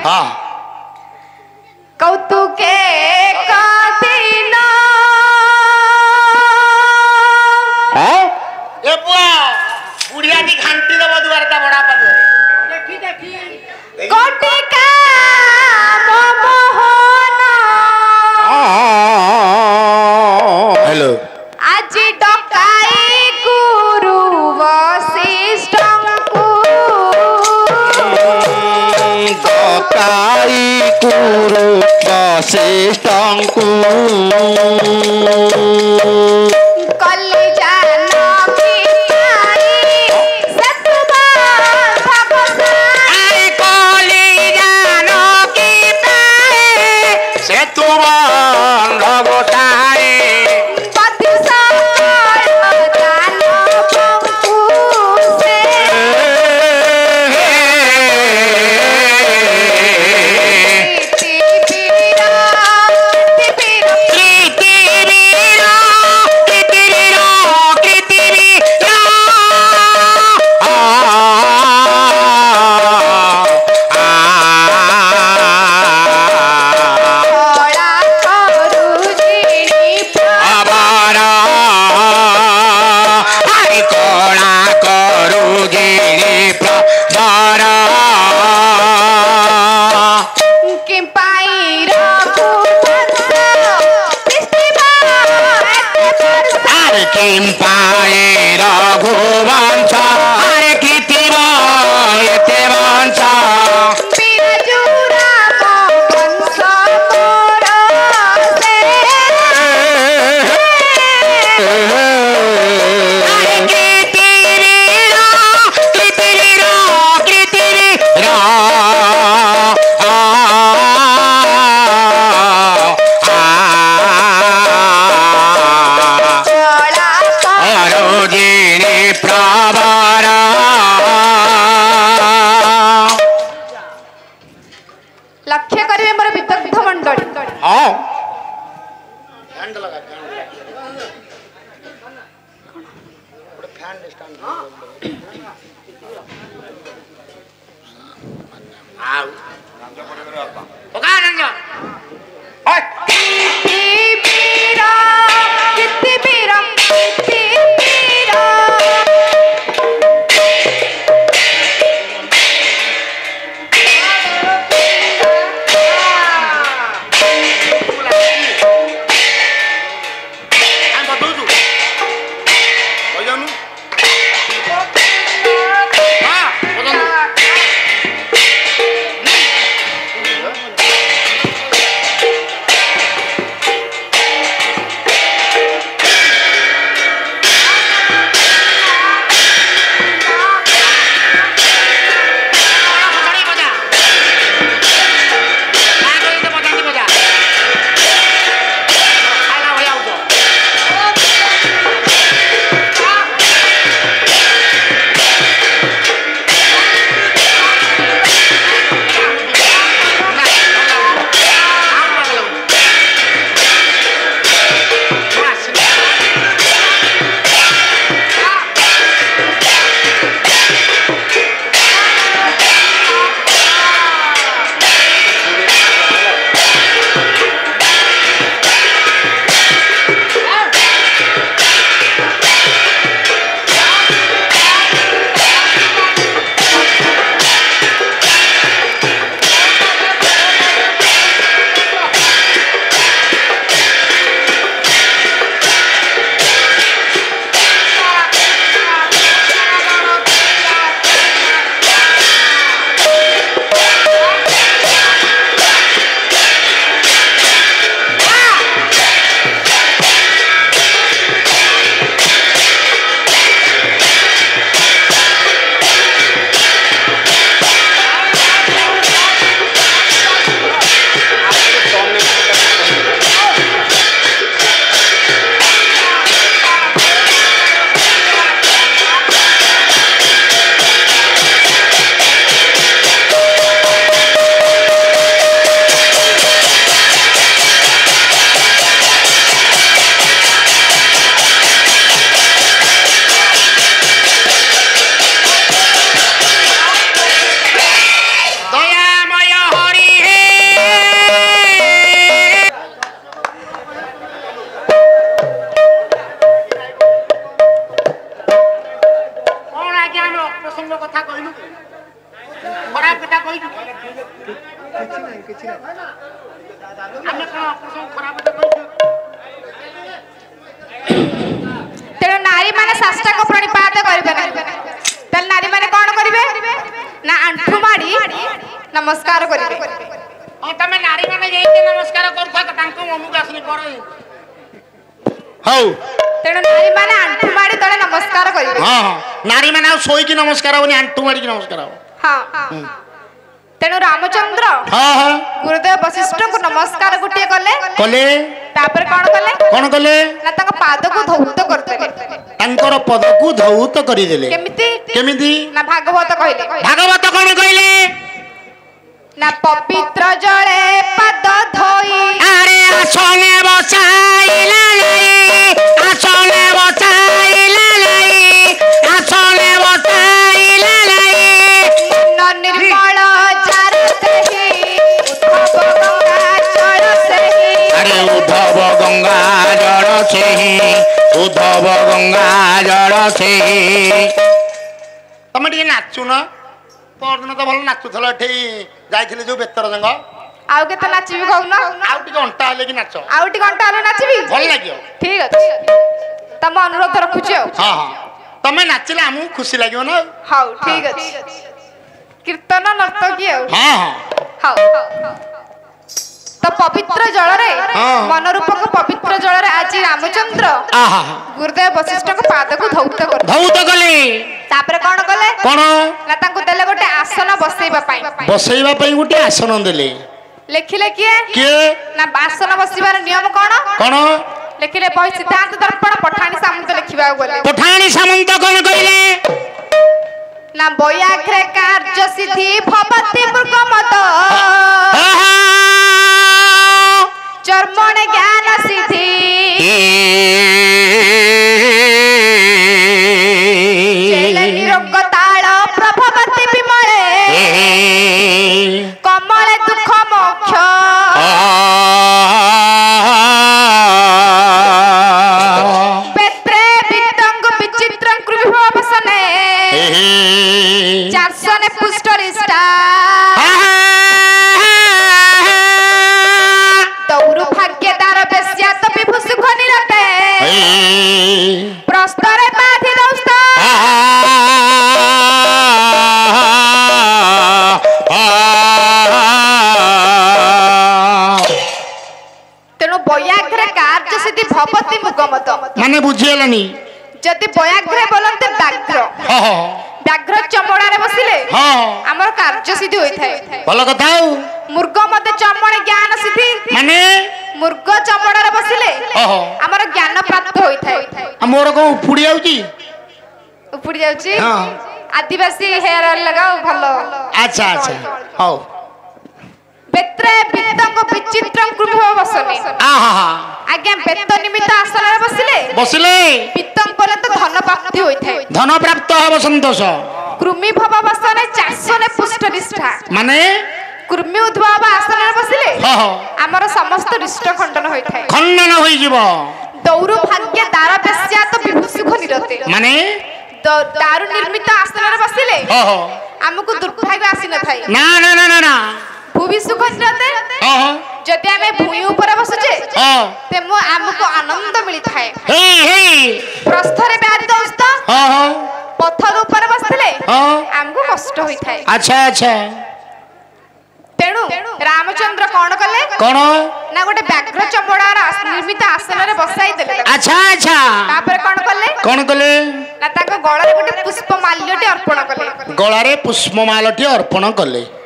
हाँ कौतुके कादिना है ए बुआ बुढ़िया की घंटी दबा दुआर ता बड़ा पद देखी देखी कोटिका मोहना हेलो आज डकाई गुरु वशिष्ठंकु डकाई गुरु वशिष्ठंकु लक्ष्य करेंगे मोर विदग्ध मंडली हाँ फैन लगा फैन स्टैंड आओ ओका रंजन ओए कितनी बीरा ଆମେ କଣ ଖରାପ କହିଛୁ? ତେଣୁ ନାରୀ ମାନେ ସାଷ୍ଟାଙ୍ଗ ପ୍ରଣିପାତ କରିବେ ନାହିଁ। ତାହେଲେ ନାରୀ ମାନେ କଣ କରିବେ ନା ଆଣ୍ଠୁ ମାଡ଼ି ନମସ୍କାର କରିବେ। ହଁ ତମେ ନାରୀ ମାନେ ଯାଇକି ନମସ୍କାର କରୁଥା ତାଙ୍କ ମନକୁ ଆସୁନି କର। ହଉ ତେଣୁ ନାରୀ ମାନେ ଆଣ୍ଠୁ ମାଡ଼ି ତଳେ ନମସ୍କାର କରିବେ। ହଁ ହଁ ନାରୀ ମାନେ ଆଉ ଶୋଇକି ନମସ୍କାର ହବନି ଆଣ୍ଠୁ ମାଡ଼ିକି ନମସ୍କାର ହବ। ହଁ ତେଣୁ ରାମଚନ୍ଦ୍ର ହଁ ହଁ ଗୁରୁଦେବ ବଶିଷ୍ଠଙ୍କୁ ନମସ୍କାର ଗୋଟିଏ କଲେ। କଲେ ତାପରେ କଣ କଲେ କଣ କଲେ? ନା ତାଙ୍କ ପାଦକୁ ଧୌତ କରିଦେଲେ। ତାଙ୍କର ପଦକୁ ଧୌତ କରିଦେଲେ। କେମିତି କେମିତି? ନା ଭାଗବତ କହିଲେ। ଭାଗବତ କଣ କହିଲେ? ନା ପବିତ୍ର ଜଳେ ପାଦ ଧୋଇ ଆରେ ଆସନେ ବସାଇଲା ନାଇ ଆସନେ ବସାଇଲା ନାଇ ଆସନେ ବସାଇଲା ନାଇ ମନ ନିର୍ମଳ ଯାର ସେହି ଉଦ୍ଭବ ଗଙ୍ଗା ଜଳ ସେହି। ଆରେ ଉଦ୍ଧବ ଗଙ୍ଗା ଜଳ ସେହି ଉଦ୍ଧବ ଗଙ୍ଗା ଜଳ ସେହି। ତମେ ଟିକେ ନାଚୁନ। ପରଦିନ ତ ଭଲ ନାଚୁଥିଲ ଏଠି ଯାଇଥିଲି ଯୋଉ ବେତର ଜଙ୍ଗ। ଆଉ କେତେ ନାଚିବି କହୁନ? ଆଉ ଟିକେ ଅଣ୍ଟା ହେଲେ କି ନାଚ ଆଉ ଟିକେ ଘଣ୍ଟା ହେଲେ ନାଚିବି। ଭଲ ଲାଗିବ। ଠିକ ଅଛି ତମ ଅନୁରୋଧ ରଖୁଛି ଆଉ। ହଁ ହଁ ତମେ ନାଚିଲେ ଆମକୁ ଖୁସି ଲାଗିବ ନା। ହଉ ଠିକ ଅଛି କୀର୍ତ୍ତନ ନର୍ତ୍ତକୀ ଆଉ। ହଁ ହଁ ହଉ ତ ପବିତ୍ର ଜଳରେ ହଁ। ମନରୂପକ ପବିତ୍ର ଜଳରେ ଆଜି ରାମଚନ୍ଦ୍ର ଆହା ଗୁରୁଦେବ ବଶିଷ୍ଠଙ୍କ ପାଦକୁ ଧୌତ କଲେ। ଧୌତ କଲେ। ତାପରେ କଣ କଲେ କଣ? ନା ତାଙ୍କୁ ଦେଲେ ଗୋଟେ ଆସନ ବସେଇବା ପାଇଁ। ବସେଇବା ପାଇଁ ଗୋଟେ ଆସନ ଦେଲେ। ଲେଖିଲେ କିଏ କିଏ? ନା ଆସନ ବସିବାର ନିୟମ କଣ କଣ? ଲେଖିଲେ ବହି ସିଦ୍ଧାନ୍ତ ଦର୍ପଣ ପଠାଣି ସାମନ୍ତ ଲେଖିବାକୁ ଗଲେ। ପଠାଣି ସାମନ୍ତ କଣ କହିଲେ? ନା ବୟାଘ୍ରେ କାର୍ଯ୍ୟ ସିଦ୍ଧି ଭବତି ମୃଗମଦ ଚର୍ମଣେ ଜ୍ଞାନ ସିଦ୍ଧି ନିରୋଗ ତାଳ ପ୍ରଭବତି ବିମଳେ କମଳେ ଦୁଃଖ ମୋକ୍ଷ ବେତ୍ରେ ବିତ୍ତଙ୍କୁ ବିଚିତ୍ର କୃଭିବସନେ ଚାର୍ଷନେ ପୁଷ୍ଟ ରିଷ୍ଟା ଦୌରୁ ଭାଗ୍ୟ ଦାର ବେଶ୍ୟାତ ବିଭୁ ସୁଖ ନିରତେ ପ୍ରସ୍ତରେ ବାଧି ଦୌସ୍ତ। ତେଣୁ ବୟାଘ୍ରେ କାର୍ଯ୍ୟ ସିଦ୍ଧି ଭବତି ମୁଗମତ ମାନେ ବୁଝିଗଲାନି। ଯଦି ବୟାଘ୍ରେ ବୋଲନ୍ତି ବ୍ୟାଘ୍ର ବ୍ୟାଘ୍ର ଚମଡ଼ାରେ ବସିଲେ ଆମର କାର୍ଯ୍ୟ ସିଦ୍ଧି ହୋଇଥାଏ। ଭଲ କଥା। ଆଉ ମୃଗ ମତେ ଚମଡ଼େ ଜ୍ଞାନ ସିଦ୍ଧି ମାନେ ମୃଗ ଚମଡ଼ାରେ ବସିଲେ ଆମର ଜ୍ଞାନ ପ୍ରାପ୍ତ ହୋଇଥାଏ। ମୋର କଣ ଉପୁଡ଼ି ଯାଉଛି? ଉପୁଡ଼ି ଯାଉଛି ଆଦିବାସୀ ହେୟାର ଅଏଲ ଲଗାଉ ଭଲ। ଆଚ୍ଛା ଆଚ୍ଛା ହଉ। ବେତ୍ରେ ବିତ୍ତଙ୍କ ବିଚିତ୍ର କୃଭ ବସନେ ଆଜ୍ଞା ବେତ ନିମିତ୍ତ ଆସନରେ ବସିଲେ ବସିଲେ ପିତ୍ତଙ୍କ ପର୍ଯ୍ୟନ୍ତ ଧନ ପ୍ରାପ୍ତି ହୋଇଥାଏ। ଧନ ପ୍ରାପ୍ତ ହବ ସନ୍ତୋଷ। କୃମି ଭବ ବସନେ ଚାଷନେ ପୁଷ୍ଟ ନିଷ୍ଠା ମାନେ କୃମି ଉଦ୍ଭବ ଆସନରେ ବସିଲେ ଆମର ସମସ୍ତ ରିଷ୍ଟ ଖଣ୍ଡନ ହୋଇଥାଏ। ଖଣ୍ଡନ ହୋଇଯିବ। ଦୌରୁ ଭାଗ୍ୟ ଦାର ବେଶ୍ୟାତ ବିଭୁ ସୁଖ ନିରତେ ମାନେ ଦାରୁ ନିର୍ମିତ ଆସନରେ ବସିଲେ ଆମକୁ ଦୁର୍ଭାଗ୍ୟ ଆସିନଥାଏ। ନା ନା ନା ନା ନା ଭୂମି ସୁଖ ନିରତେ ଯଦି ଆମେ ଭୂଇଁ ଉପରେ ବସୁଛେ ତେଣୁ ଆମକୁ ଆନନ୍ଦ ମିଳିଥାଏ। ପ୍ରସ୍ଥରେ ବ୍ୟାଧି ଦୌସ୍ତ ପଥର ଉପରେ ବସିଥିଲେ ଆମକୁ କଷ୍ଟ ହୋଇଥାଏ। ଆଚ୍ଛା ଆଚ୍ଛା ତେଣୁ ରାମଚନ୍ଦ୍ର କଣ କଲେ କଣ ନା ଗୋଟେ ବ୍ୟାଘ୍ର ଚମଡ଼ାର ନିର୍ମିତ ଆସନରେ ବସାଇ ଦେଲେ। ଆଚ୍ଛା ଆଚ୍ଛା ତାପରେ କଣ କଲେ କଣ କଲେ? ନା ତାଙ୍କ ଗଳାରେ ଗୋଟେ ପୁଷ୍ପ ମାଲ୍ୟଟି ଅର୍ପଣ କଲେ। ଗଳାରେ ପୁଷ୍ପମାଲଟି ଅର୍ପଣ କଲେ।